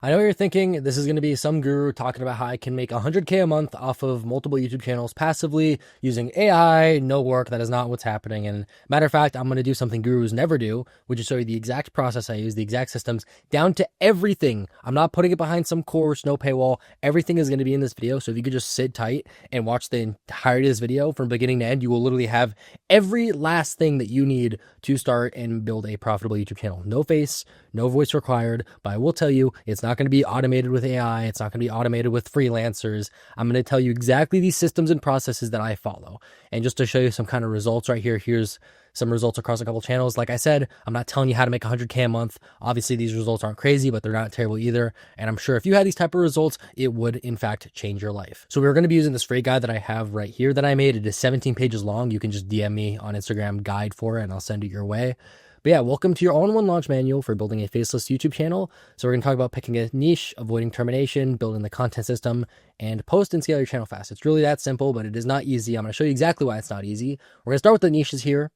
I know what you're thinking. This is going to be some guru talking about how I can make 100K a month off of multiple YouTube channels passively using AI, no work. That is not what's happening. And matter of fact, I'm going to do something gurus never do, which is show you the exact process I use, the exact systems, down to everything. I'm not putting it behind some course, no paywall. Everything is going to be in this video. So if you could just sit tight and watch the entirety of this video from beginning to end, you will literally have every last thing that you need to start and build a profitable YouTube channel. No face, no voice required, but I will tell you, it's not going to be automated with AI. It's not going to be automated with freelancers. I'm going to tell you exactly these systems and processes that I follow. And just to show you some kind of results right here, here's some results across a couple channels. Like I said, I'm not telling you how to make 100K a month. Obviously, these results aren't crazy, but they're not terrible either. And I'm sure if you had these type of results, it would in fact change your life. So we're going to be using this free guide that I have right here that I made. It is 17 pages long. You can just DM me on Instagram guide for it and I'll send it your way. But yeah, welcome to your all-in-one launch manual for building a faceless YouTube channel. So we're going to talk about picking a niche, avoiding termination, building the content system, and post and scale your channel fast. It's really that simple, but it is not easy. I'm going to show you exactly why it's not easy. We're going to start with the niches here.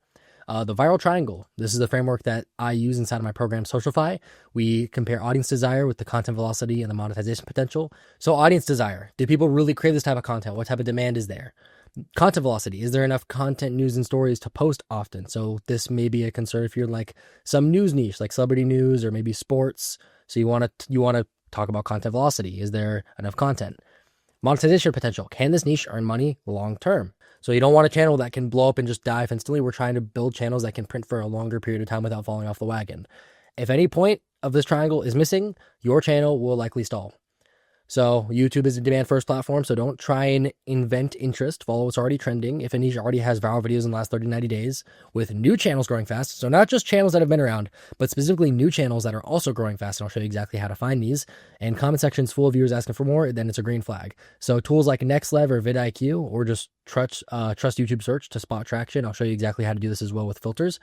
The viral triangle. This is the framework that I use inside of my program, Socialfy. We compare audience desire with the content velocity and the monetization potential. So audience desire. Do people really crave this type of content? What type of demand is there? Content velocity. Is there enough content, news, and stories to post often? So this may be a concern if you're like some news niche, like celebrity news or maybe sports. So you want to talk about content velocity. Is there enough content? Monetization potential. Can this niche earn money long term? So you don't want a channel that can blow up and just die instantly. We're trying to build channels that can print for a longer period of time without falling off the wagon. If any point of this triangle is missing, your channel will likely stall. So YouTube is a demand first platform, so don't try and invent interest. Follow what's already trending. If a niche already has viral videos in the last 30 to 90 days with new channels growing fast, so not just channels that have been around, but specifically new channels that are also growing fast, and I'll show you exactly how to find these, and comment sections full of viewers asking for more, then it's a green flag. So tools like NextLev or vidIQ, or just trust YouTube search to spot traction. I'll show you exactly how to do this as well with filters.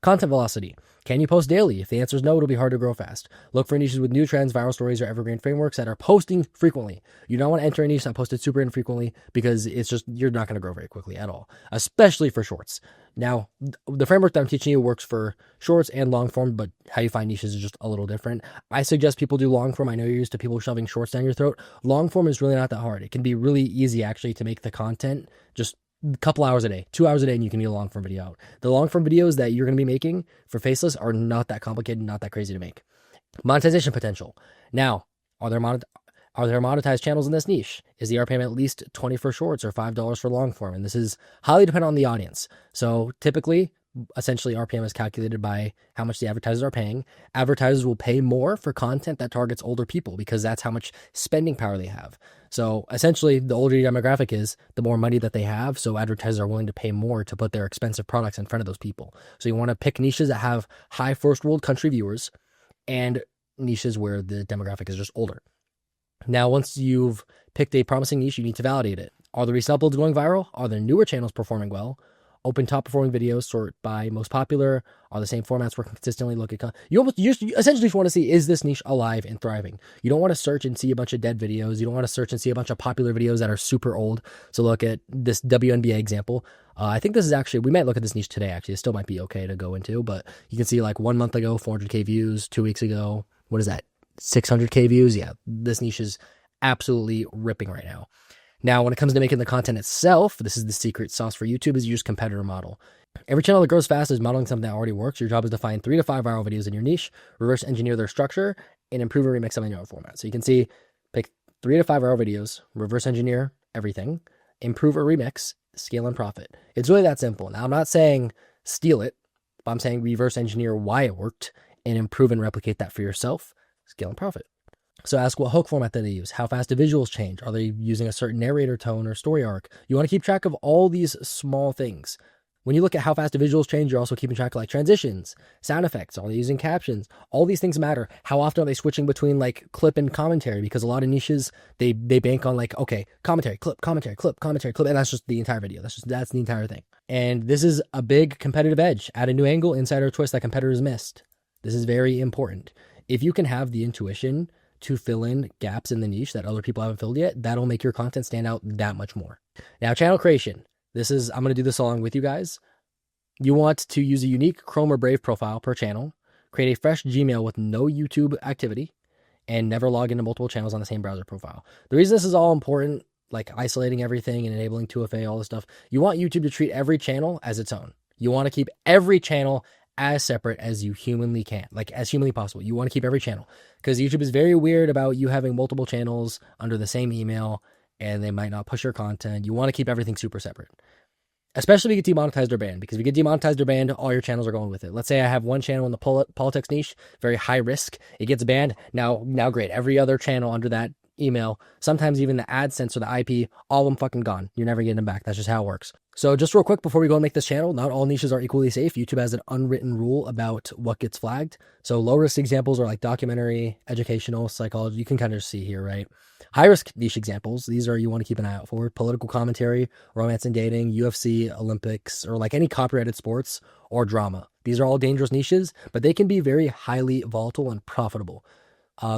Content velocity. Can you post daily? If the answer is no, it'll be hard to grow fast. Look for niches with new trends, viral stories, or evergreen frameworks that are posting frequently. You don't want to enter a niche that posted super infrequently because it's just, you're not going to grow very quickly at all, especially for shorts. Now, the framework that I'm teaching you works for shorts and long form, but how you find niches is just a little different. I suggest people do long form. I know you're used to people shoving shorts down your throat. Long form is really not that hard. It can be really easy actually to make the content just a couple hours a day, 2 hours a day, and you can get a long form video out. The long form videos that you're going to be making for faceless are not that complicated, not that crazy to make. Monetization potential. Now, are there monetized channels in this niche? Is the RPM at least 20 for shorts or $5 for long form? And this is highly dependent on the audience. So typically, essentially RPM is calculated by how much the advertisers are paying. Advertisers will pay more for content that targets older people because that's how much spending power they have. So essentially, the older your demographic is, the more money that they have. So advertisers are willing to pay more to put their expensive products in front of those people. So you want to pick niches that have high first world country viewers and niches where the demographic is just older. Now, once you've picked a promising niche, you need to validate it. Are the recent uploads going viral? Are the newer channels performing well? Open top performing videos, sort by most popular. Are the same formats working consistently? Look at you essentially just want to see, is this niche alive and thriving? You don't want to search and see a bunch of dead videos. You don't want to search and see a bunch of popular videos that are super old. So look at this WNBA example. I think this is actually, we might look at this niche today actually. It still might be okay to go into, but you can see like 1 month ago, 400K views, 2 weeks ago, what is that? 600K views. Yeah, this niche is absolutely ripping right now. Now, when it comes to making the content itself, this is the secret sauce for YouTube, is use competitor model. Every channel that grows fast is modeling something that already works. Your job is to find 3 to 5 viral videos in your niche, reverse engineer their structure, and improve and remix them in your own format. So you can see, pick 3 to 5 viral videos, reverse engineer everything, improve or remix, scale and profit. It's really that simple. Now, I'm not saying steal it, but I'm saying reverse engineer why it worked and improve and replicate that for yourself, scale and profit. So ask what hook format that they use. How fast do visuals change? Are they using a certain narrator tone or story arc? You want to keep track of all these small things. When you look at how fast do visuals change, you're also keeping track of like transitions, sound effects. Are they using captions? All these things matter. How often are they switching between like clip and commentary? Because a lot of niches, they bank on like, okay, commentary, clip, commentary, clip, commentary, clip. And that's just the entire video. That's the entire thing. And this is a big competitive edge. Add a new angle, insight, or twist that competitors missed. This is very important. If you can have the intuition to fill in gaps in the niche that other people haven't filled yet, that'll make your content stand out that much more. Now, channel creation. I'm going to do this along with you guys. You want to use a unique Chrome or Brave profile per channel, create a fresh Gmail with no YouTube activity, and never log into multiple channels on the same browser profile. The reason this is all important, like isolating everything and enabling 2FA, all this stuff, you want YouTube to treat every channel as its own. You want to keep every channel as separate as you humanly can, like as humanly possible. You want to keep every channel because YouTube is very weird about you having multiple channels under the same email and they might not push your content. You want to keep everything super separate, especially if you get demonetized or banned, because if you get demonetized or banned, all your channels are going with it. Let's say I have one channel in the politics niche, very high risk. It gets banned. Now great. Every other channel under that email, sometimes even the AdSense or the IP, all of them fucking gone. You're never getting them back. That's just how it works. So just real quick before we go and make this channel, not all niches are equally safe. YouTube has an unwritten rule about what gets flagged. So low risk examples are like documentary, educational, psychology. You can kind of see here, right? High risk niche examples, these are you want to keep an eye out for: political commentary, romance and dating, UFC, Olympics, or like any copyrighted sports or drama. These are all dangerous niches, but they can be very highly volatile and profitable.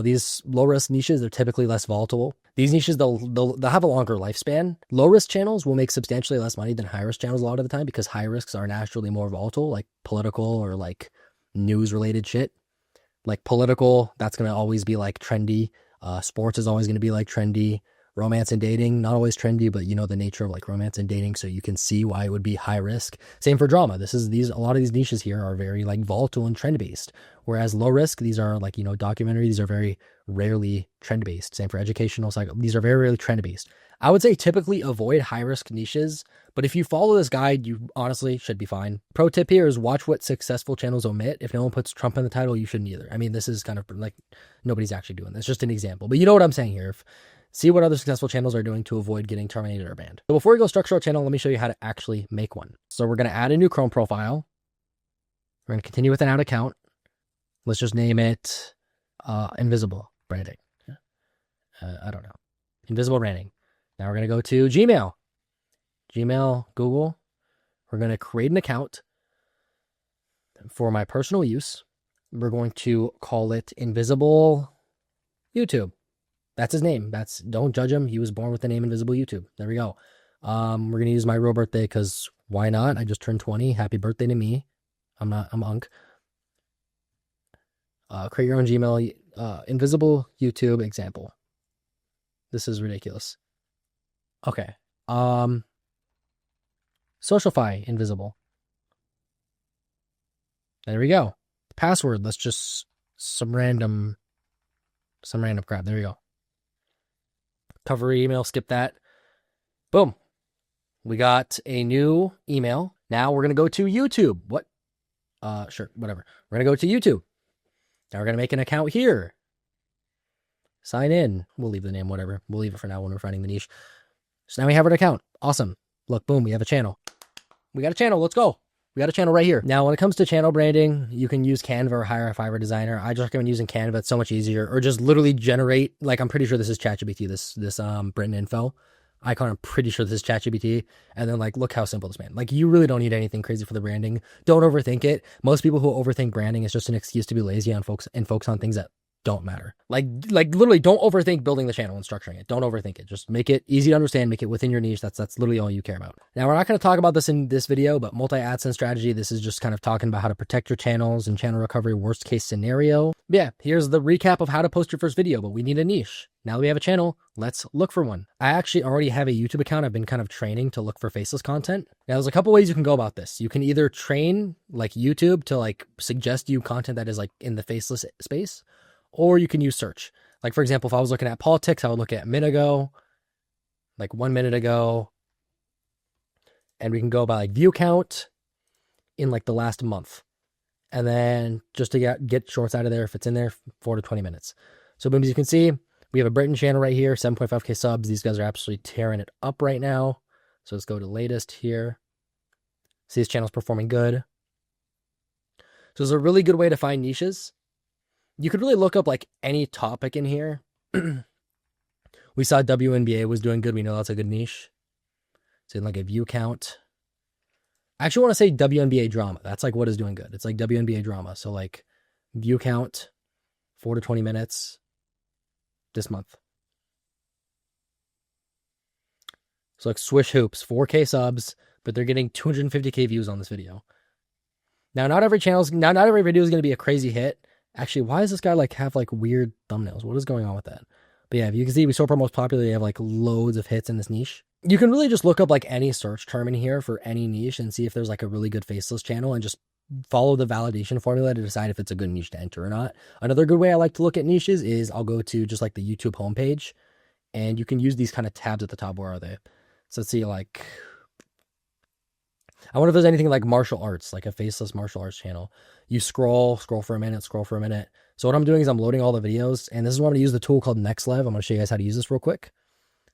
These low-risk niches are typically less volatile. These niches, they'll have a longer lifespan. Low-risk channels will make substantially less money than high-risk channels a lot of the time because high risks are naturally more volatile, like political or like news-related shit. Like political, that's going to always be like trendy. Sports is always going to be like trendy. Romance and dating, not always trendy, but you know the nature of like romance and dating, so you can see why it would be high risk. Same for drama. A lot of these niches here are very like volatile and trend based. Whereas low risk, these are like, you know, documentary, these are very rarely trend based. Same for educational cycle. These are very rarely trend based. I would say typically avoid high risk niches, but if you follow this guide, you honestly should be fine. Pro tip here is watch what successful channels omit. If no one puts Trump in the title, you shouldn't either. I mean, this is kind of like nobody's actually doing this. Just an example, but you know what I'm saying here. See what other successful channels are doing to avoid getting terminated or banned. So before we go structure our channel, let me show you how to actually make one. So we're going to add a new Chrome profile. We're going to continue with an out account. Let's just name it Invisible Branding. I don't know. Invisible Branding. Now we're going to go to Gmail. Gmail, Google. We're going to create an account for my personal use. We're going to call it Invisible YouTube. That's his name. Don't judge him. He was born with the name Invisible YouTube. There we go. We're going to use my real birthday because why not? I just turned 20. Happy birthday to me. I'm Unk. Create your own Gmail. Invisible YouTube example. This is ridiculous. Okay. Socialify Invisible. There we go. Password. Let's just some random crap. There we go. Cover email, skip that. Boom. We got a new email. Now we're going to go to YouTube. What? Sure, whatever. We're going to go to YouTube. Now we're going to make an account here. Sign in. We'll leave the name, whatever. We'll leave it for now when we're finding the niche. So now we have an account. Awesome. Look, boom, we have a channel. We got a channel. Let's go. We got a channel right here. Now, when it comes to channel branding, you can use Canva or hire a Fiverr designer. I just recommend using Canva. It's so much easier. Or just literally generate, like I'm pretty sure this is ChatGPT, this Britain info icon. I'm pretty sure this is ChatGPT. And then like, look how simple this man. Like you really don't need anything crazy for the branding. Don't overthink it. Most people who overthink branding is just an excuse to be lazy and focus on things that don't matter. Like literally don't overthink building the channel and structuring it. Don't overthink it. Just make it easy to understand, make it within your niche. That's literally all you care about. Now, we're not going to talk about this in this video, but multi-AdSense strategy, this is just kind of talking about how to protect your channels and channel recovery worst case scenario. Yeah, here's the recap of how to post your first video, but we need a niche. Now that we have a channel, let's look for one. I actually already have a YouTube account. I've been kind of training to look for faceless content. Now, there's a couple ways you can go about this. You can either train like YouTube to like suggest you content that is like in the faceless space, or you can use search. Like, for example, if I was looking at politics, I would look at a minute ago, like 1 minute ago, and we can go by like view count in like the last month. And then just to get shorts out of there, if it's in there, 4 to 20 minutes. So boom, as you can see, we have a Britain channel right here, 7.5K subs. These guys are absolutely tearing it up right now. So let's go to latest here. See, this channel's performing good. So it's a really good way to find niches. You could really look up like any topic in here. We saw WNBA was doing good. We know that's a good niche. It's in like a view count. I actually want to say WNBA drama. That's like what is doing good. It's like WNBA drama. So like view count, 4 to 20 minutes this month. So like Swish Hoops, 4K subs, but they're getting 250K views on this video. Now, not every video is going to be a crazy hit. Actually, why does this guy like have like weird thumbnails? What is going on with that? But yeah, if you can see, we so far most popular, they have like loads of hits in this niche. You can really just look up like any search term in here for any niche and see if there's like a really good faceless channel and just follow the validation formula to decide if it's a good niche to enter or not. Another good way I like to look at niches is I'll go to just like the YouTube homepage and you can use these kind of tabs at the top. Where are they? So let's see, like, I wonder if there's anything like martial arts, like a faceless martial arts channel. You scroll for a minute. So what I'm doing is I'm loading all the videos, and this is why I'm going to use the tool called NextLev. I'm going to show you guys how to use this real quick.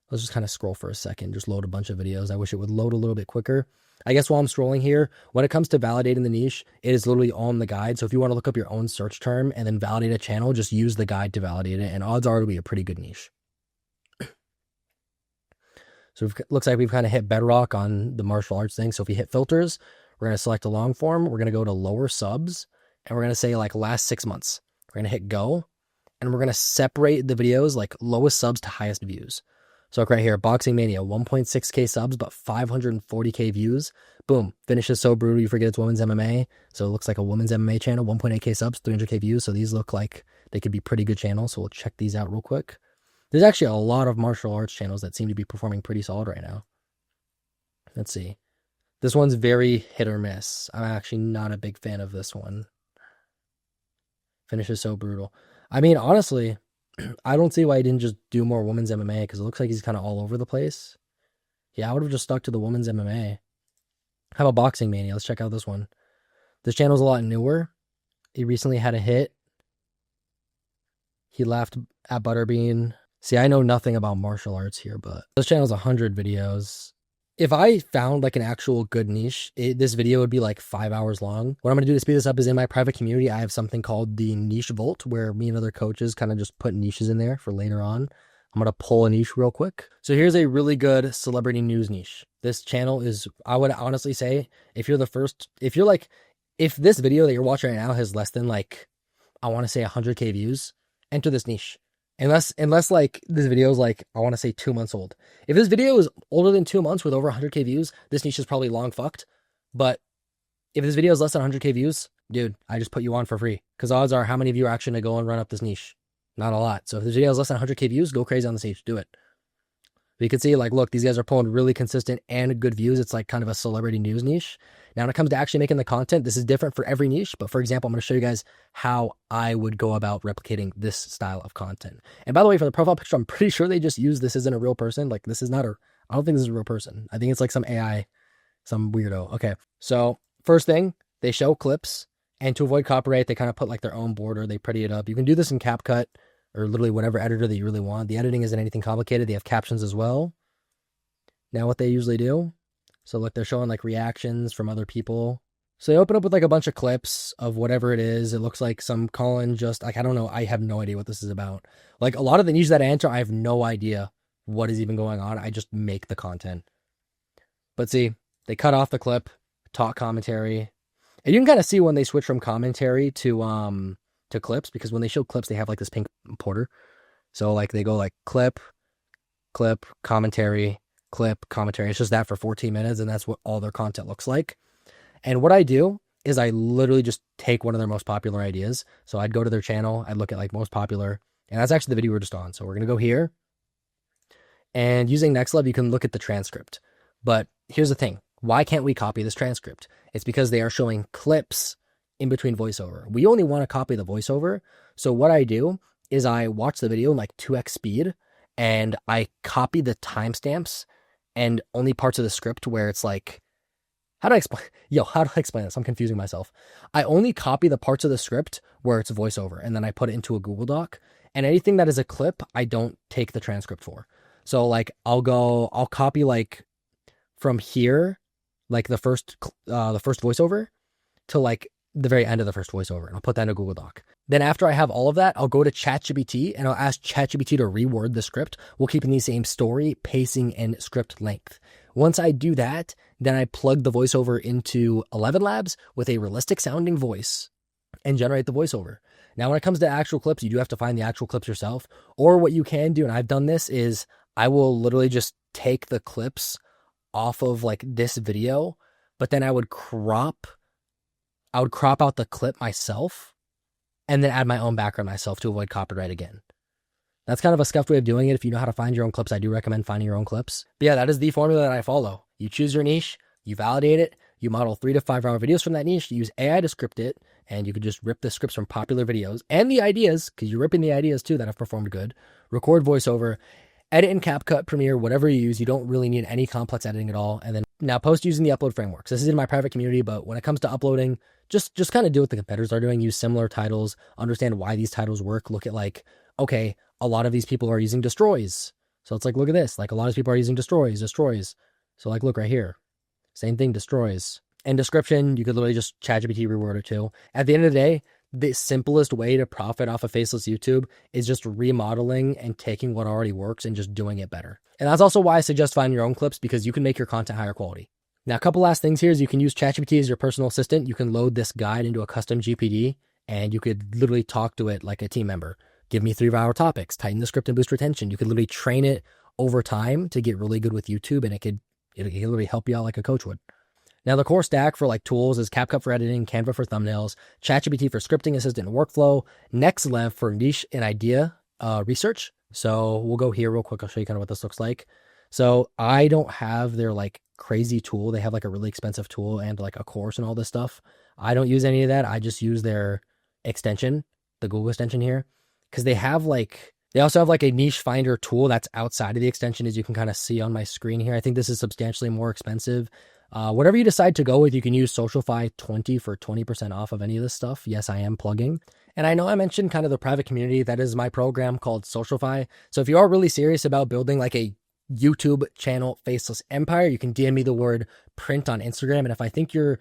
Let's just kind of scroll for a second, just load a bunch of videos. I wish it would load a little bit quicker. I guess while I'm scrolling here, when it comes to validating the niche, it is literally all in the guide. So if you want to look up your own search term and then validate a channel, just use the guide to validate it, and odds are it'll be a pretty good niche. So it looks like we've kind of hit bedrock on the martial arts thing. So if we hit filters, we're going to select a long form. We're going to go to lower subs, and we're going to say like last 6 months. We're going to hit go, and we're going to separate the videos like lowest subs to highest views. So like right here, Boxing Mania, 1.6K subs, but 540K views. Boom, finishes so brutal, you forget it's women's MMA. So it looks like a women's MMA channel, 1.8K subs, 300K views. So these look like they could be pretty good channels. So we'll check these out real quick. There's actually a lot of martial arts channels that seem to be performing pretty solid right now. Let's see. This one's very hit or miss. I'm actually not a big fan of this one. Finishes so brutal. I mean, honestly, I don't see why he didn't just do more women's MMA because it looks like he's kind of all over the place. Yeah, I would have just stuck to the women's MMA. How about Boxing Mania? Let's check out this one. This channel's a lot newer. He recently had a hit. He laughed at Butterbean. See, I know nothing about martial arts here, but this channel's 100 videos. If I found like an actual good niche, this video would be like 5 hours long. What I'm going to do to speed this up is in my private community, I have something called the Niche Vault, where me and other coaches kind of just put niches in there for later on. I'm going to pull a niche real quick. So here's a really good celebrity news niche. This channel is, I would honestly say, if this video that you're watching right now has less than like, I want to say 100K views, enter this niche. Unless like this video is like, I want to say 2 months old. If this video is older than 2 months with over 100K views, this niche is probably long fucked. But if this video is less than 100K views, dude, I just put you on for free. Because odds are, how many of you are actually going to go and run up this niche? Not a lot. So if this video is less than 100K views, go crazy on this niche. Do it. But you can see, like, look, these guys are pulling really consistent and good views. It's like kind of a celebrity news niche. Now, when it comes to actually making the content, this is different for every niche. But for example, I'm going to show you guys how I would go about replicating this style of content. And by the way, for the profile picture, I'm pretty sure they just use this isn't a real person. Like, this is not I don't think this is a real person. I think it's like some AI, some weirdo. Okay. So first thing, they show clips. And to avoid copyright, they kind of put like their own border. They pretty it up. You can do this in CapCut or literally whatever editor that you really want. The editing isn't anything complicated. They have captions as well. Now what they usually do, so look, they're showing like reactions from other people. So they open up with like a bunch of clips of whatever it is. It looks like some Colin just like, I don't know. I have no idea what this is about. Like a lot of the niches that I enter, I have no idea what is even going on. I just make the content. But see, they cut off the clip, talk commentary. And you can kind of see when they switch from commentary to clips, because when they show clips, they have like this pink border. So like they go like clip, commentary, clip, commentary. It's just that for 14 minutes, and that's what all their content looks like. And what I do is I literally just take one of their most popular ideas. So I'd go to their channel, I'd look at like most popular, and that's actually the video we're just on. So we're going to go here, and using NextLev, you can look at the transcript. But here's the thing. Why can't we copy this transcript? It's because they are showing clips in between voiceover. We only want to copy the voiceover. So what I do is I watch the video in like 2x speed, and I copy the timestamps and only parts of the script where it's like, how do I explain this? I'm confusing myself. I only copy the parts of the script where it's voiceover, and then I put it into a Google Doc. And anything that is a clip, I don't take the transcript for. So like I'll copy like from here, like the first voiceover to like the very end of the first voiceover, and I'll put that in a Google Doc. Then after I have all of that, I'll go to ChatGPT and I'll ask ChatGPT to reword the script while keeping the same story, pacing, and script length. Once I do that, then I plug the voiceover into 11 Labs with a realistic sounding voice and generate the voiceover. Now, when it comes to actual clips, you do have to find the actual clips yourself. Or what you can do, and I've done this, is I will literally just take the clips off of like this video, but then I would crop out the clip myself, and then add my own background myself to avoid copyright again. That's kind of a scuffed way of doing it. If you know how to find your own clips, I do recommend finding your own clips. But yeah, that is the formula that I follow. You choose your niche, you validate it, you model 3 to 5 hour videos from that niche, you use AI to script it, and you could just rip the scripts from popular videos and the ideas, because you're ripping the ideas too that have performed good, record voiceover, edit in CapCut, Premiere, whatever you use. You don't really need any complex editing at all. And then now post using the upload frameworks. This is in my private community, but when it comes to uploading, just kind of do what the competitors are doing. Use similar titles, understand why these titles work. Look at like, okay, a lot of these people are using destroys. So it's like, look at this. Like a lot of people are using destroys. So like, look right here. Same thing, destroys. And description, you could literally just ChatGPT reword it too. At the end of the day, the simplest way to profit off of faceless YouTube is just remodeling and taking what already works and just doing it better. And that's also why I suggest finding your own clips, because you can make your content higher quality. Now, a couple last things here is you can use ChatGPT as your personal assistant. You can load this guide into a custom GPD, and you could literally talk to it like a team member. Give me 3 hour topics, tighten the script and boost retention. You could literally train it over time to get really good with YouTube, and it could literally help you out like a coach would. Now, the core stack for like tools is CapCut for editing, Canva for thumbnails, ChatGPT for scripting, assistant, and workflow, NextLev for niche and idea research. So we'll go here real quick. I'll show you kind of what this looks like. So I don't have their like crazy tool. They have like a really expensive tool and like a course and all this stuff. I don't use any of that. I just use their extension, the Google extension here, because they also have like a niche finder tool that's outside of the extension, as you can kind of see on my screen here. I think this is substantially more expensive. Whatever you decide to go with, you can use Socialfy 20 for 20% off of any of this stuff. Yes, I am plugging. And I know I mentioned kind of the private community. That is my program called Socialfy. So if you are really serious about building like a YouTube channel faceless empire, you can DM me the word print on Instagram, and if I think you're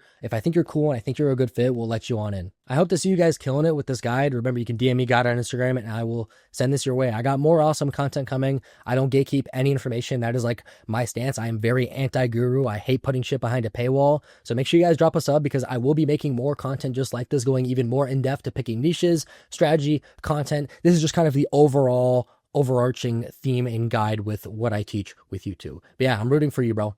cool and I think you're a good fit, we'll let you on in. I hope to see you guys killing it with this guide. Remember, you can DM me guide on Instagram and I will send this your way. I got more awesome content coming. I don't gatekeep any information. That is like my stance. I am very anti-guru. I hate putting shit behind a paywall. So make sure you guys drop a sub, because I will be making more content just like this, going even more in depth to picking niches, strategy, content. This is just kind of the overarching theme and guide with what I teach with YouTube. But yeah, I'm rooting for you, bro.